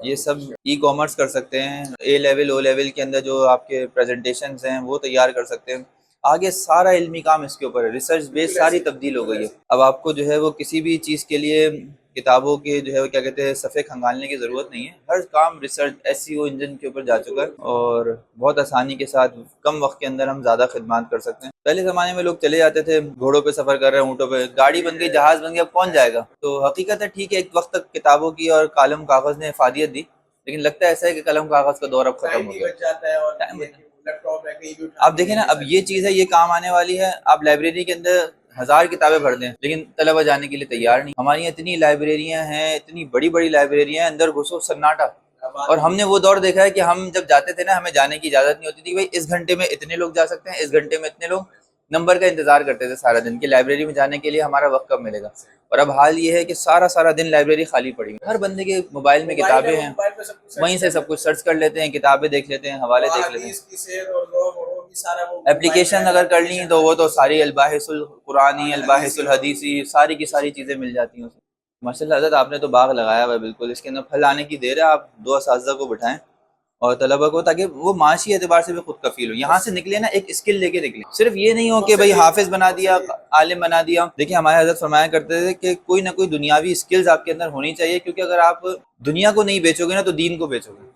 ये सब e commerce कर सकते हैं, ए लेवल ओ लेवल के अंदर जो आपके प्रेजेंटेशंस हैं वो तैयार कर सकते हैं। आगे सारा इल्मी काम इसके ऊपर है, रिसर्च बेस सारी तब्दील हो गई है। अब आपको जो है वो किसी भी चीज़ के लिए किताबों के जो है वो क्या कहते हैं सफ़े खंगालने की ज़रूरत नहीं है। हर काम रिसर्च एसईओ इंजन के ऊपर जा चुका है और बहुत आसानी के साथ कम वक्त के अंदर हम ज़्यादा खिदमत कर सकते हैं। पहले ज़माने में लोग चले जाते थे घोड़ों पे सफ़र कर रहे हैं, ऊँटों पे, गाड़ी बन गई, जहाज़ बन गया, अब कौन जाएगा। तो हकीकत है ठीक है, एक वक्त तक किताबों की और कलम कागज़ ने इफादियत दी, लेकिन लगता है ऐसा है कि कलम कागज़ का दौर अब खत्म हो गया। टाइम लैपटॉप है कहीं भी आप देखें ना, अब ये चीज़ है, ये काम आने वाली है। आप लाइब्रेरी के अंदर 1000 किताबें भर दें, लेकिन तलबा जाने के लिए तैयार नहीं। हमारी यहाँ इतनी लाइब्रेरियाँ हैं, इतनी बड़ी बड़ी लाइब्रेरियाँ हैं, अंदर घुसो सन्नाटा। और हमने वो दौर देखा है कि हम जब जाते थे ना, हमें जाने की इजाज़त नहीं होती थी, भाई इस घंटे में इतने लोग जा सकते हैं, इस घंटे में इतने लोग। नंबर का इंतज़ार करते थे सारा दिन कि लाइब्रेरी में जाने के लिए हमारा वक्त कब मिलेगा। और अब हाल ये है कि सारा सारा दिन लाइब्रेरी खाली पड़ी है। हर बंदे के मोबाइल में किताबें हैं, वहीं से सब कुछ सर्च कर लेते हैं, किताबें देख लेते हैं, हवाले देख लेते हैं। एप्लीकेशन अगर कर ली तो वो तो सारी अलबाहिसुल कुरानी, अलबाहिसुल हदीसी, सारी की सारी चीज़ें मिल जाती हैं उसमें। माशाल्लाह हज़रत, आपने तो बाग लगाया हुआ है, बिल्कुल इसके अंदर फल आने की देर है। आप 2 असातिज़ा को बिठाएं और तलबा को, ताकि वो माशी एतबार से भी खुद कफील हो। यहाँ से निकले ना एक स्किल लेके निकले, सिर्फ ये नहीं हो कि भाई हाफिज बना दिया, आलिम बना दिया। देखिए हमारे हज़रत फरमाया करते थे कि कोई ना कोई दुनियावी स्किल्स आपके अंदर होनी चाहिए, क्योंकि अगर आप दुनिया को नहीं बेचोगे ना तो दीन को बेचोगे।